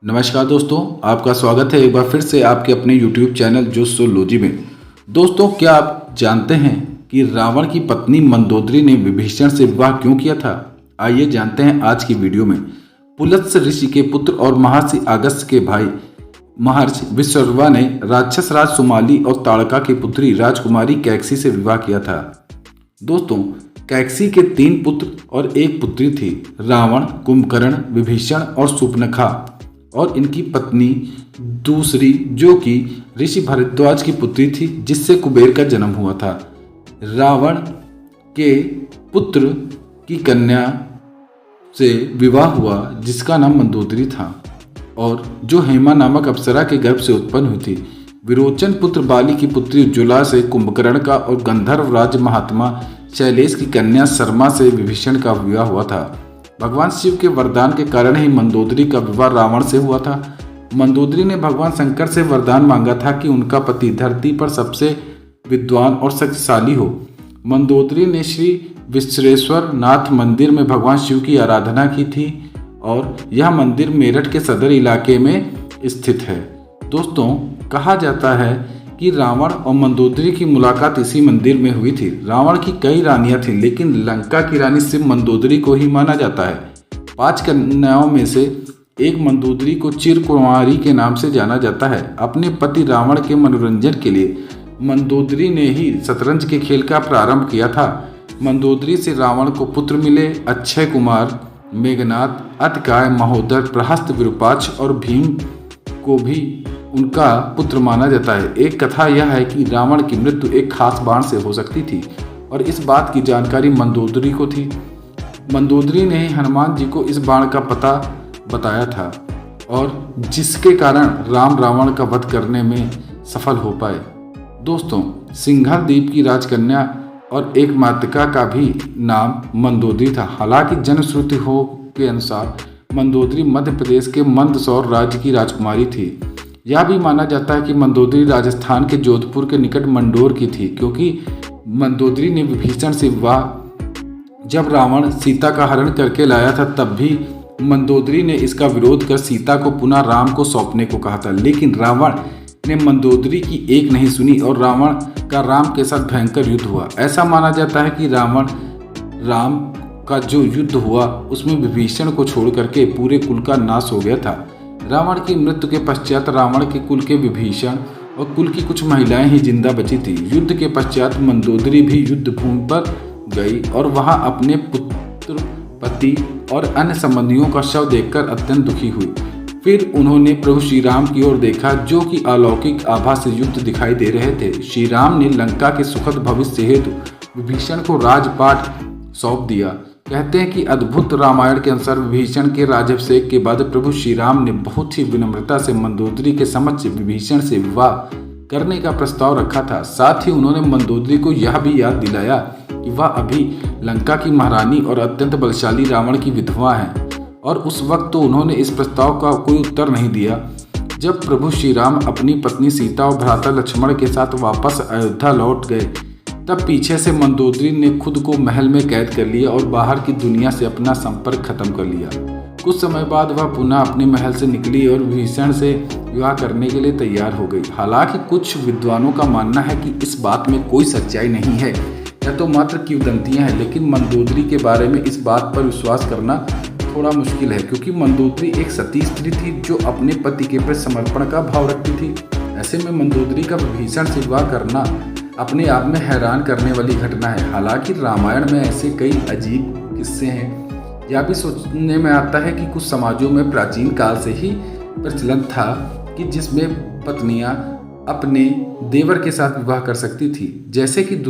नमस्कार दोस्तों, आपका स्वागत है एक बार फिर से आपके अपने YouTube चैनल जोशोलॉजी में। दोस्तों, क्या आप जानते हैं कि रावण की पत्नी मंदोदरी ने विभीषण से विवाह क्यों किया था? आइए जानते हैं आज की वीडियो में। पुलत्स्य ऋषि के पुत्र और महर्षि अगस्त्य के भाई महर्षि विश्रवा ने राक्षस राज सुमाली और ताड़का की पुत्री राजकुमारी कैकसी से विवाह किया था। दोस्तों, कैकसी के 3 पुत्र और 1 पुत्री थी, रावण, कुंभकर्ण, विभीषण और शूर्पणखा। और इनकी पत्नी दूसरी, जो कि ऋषि भारद्वाज की पुत्री थी, जिससे कुबेर का जन्म हुआ था। रावण के पुत्र की कन्या से विवाह हुआ जिसका नाम मंदोदरी था और जो हेमा नामक अप्सरा के गर्भ से उत्पन्न हुई थी। विरोचन पुत्र बाली की पुत्री उज्ज्वला से कुंभकर्ण का और गंधर्व राज महात्मा शैलेश की कन्या शर्मा से विभीषण का विवाह हुआ था। भगवान शिव के वरदान के कारण ही मंदोदरी का विवाह रावण से हुआ था। मंदोदरी ने भगवान शंकर से वरदान मांगा था कि उनका पति धरती पर सबसे विद्वान और शक्तिशाली हो। मंदोदरी ने श्री विश्वेश्वर नाथ मंदिर में भगवान शिव की आराधना की थी और यह मंदिर मेरठ के सदर इलाके में स्थित है। दोस्तों, कहा जाता है कि रावण और मंदोदरी की मुलाकात इसी मंदिर में हुई थी। रावण की कई रानियां थीं, लेकिन लंका की रानी सिर्फ मंदोदरी को ही माना जाता है। 5 कन्याओं में से एक मंदोदरी को चिरकुमारी के नाम से जाना जाता है। अपने पति रावण के मनोरंजन के लिए मंदोदरी ने ही शतरंज के खेल का प्रारंभ किया था। मंदोदरी से रावण को पुत्र मिले: अक्षय कुमार, मेघनाद, अतकाय, महोदर, प्रहस्त, विरूपाक्ष और भीम को भी उनका पुत्र माना जाता है। एक कथा यह है कि रावण की मृत्यु एक खास बाण से हो सकती थी और इस बात की जानकारी मंदोदरी को थी। मंदोदरी ने हनुमान जी को इस बाण का पता बताया था और जिसके कारण राम रावण का वध करने में सफल हो पाए। दोस्तों, सिंघल द्वीप की राजकन्या और एक मातृका का भी नाम मंदोदरी था। हालांकि जनश्रुति हो के अनुसार मंदोदरी मध्य प्रदेश के मंदसौर राज्य की राजकुमारी थी। यह भी माना जाता है कि मंदोदरी राजस्थान के जोधपुर के निकट मंडोर की थी, क्योंकि मंदोदरी ने विभीषण से विवाह जब रावण सीता का हरण करके लाया था, तब भी मंदोदरी ने इसका विरोध कर सीता को पुनः राम को सौंपने को कहा था। लेकिन रावण ने मंदोदरी की एक नहीं सुनी और रावण का राम के साथ भयंकर युद्ध हुआ। ऐसा माना जाता है कि राम का जो युद्ध हुआ उसमें विभीषण को छोड़ करके पूरे कुल का नाश हो गया था। रावण की मृत्यु के पश्चात रावण के कुल के विभीषण और कुल की कुछ महिलाएं ही जिंदा बची थी। युद्ध के पश्चात मंदोदरी भी युद्ध भूमि पर गई और वहां अपने पुत्र, पति और अन्य संबंधियों का शव देखकर अत्यंत दुखी हुई। फिर उन्होंने प्रभु श्री राम की ओर देखा, जो कि अलौकिक आभा से युक्त दिखाई दे रहे थे। श्री राम ने लंका के सुखद भविष्य हेतु विभीषण को राजपाट सौंप दिया। कहते हैं कि अद्भुत रामायण के अनुसार विभीषण के राज्याभिषेक के बाद प्रभु श्री राम ने बहुत ही विनम्रता से मंदोदरी के समक्ष विभीषण से विवाह करने का प्रस्ताव रखा था। साथ ही उन्होंने मंदोदरी को यह भी याद दिलाया कि वह अभी लंका की महारानी और अत्यंत बलशाली रावण की विधवा है। और उस वक्त तो उन्होंने इस प्रस्ताव का कोई उत्तर नहीं दिया। जब प्रभु श्री राम अपनी पत्नी सीता और भ्राता लक्ष्मण के साथ वापस अयोध्या लौट गए, तब पीछे से मंदोदरी ने खुद को महल में कैद कर लिया और बाहर की दुनिया से अपना संपर्क खत्म कर लिया। कुछ समय बाद वह पुनः अपने महल से निकली और विभीषण से विवाह करने के लिए तैयार हो गई। हालांकि कुछ विद्वानों का मानना है कि इस बात में कोई सच्चाई नहीं है, यह तो मात्र किंवदंतियां हैं। लेकिन मंदोदरी के बारे में इस बात पर विश्वास करना थोड़ा मुश्किल है, क्योंकि मंदोदरी एक सती स्त्री थी जो अपने पति के प्रति समर्पण का भाव रखती थी। ऐसे में मंदोदरी का विभीषण से विवाह करना अपने आप में हैरान करने वाली घटना है। हालांकि रामायण में ऐसे कई अजीब किस्से हैं। यह भी सोचने में आता है कि कुछ समाजों में प्राचीन काल से ही प्रचलन था कि जिसमें पत्नियां अपने देवर के साथ विवाह कर सकती थी, जैसे कि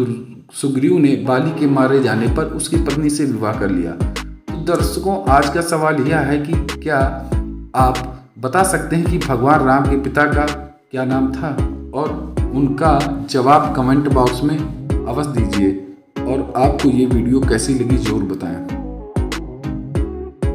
सुग्रीव ने बाली के मारे जाने पर उसकी पत्नी से विवाह कर लिया। तो दर्शकों, आज का सवाल यह है कि क्या आप बता सकते हैं कि भगवान राम के पिता का क्या नाम था? और उनका जवाब कमेंट बॉक्स में अवश्य दीजिए। और आपको ये वीडियो कैसी लगी ज़रूर बताएं।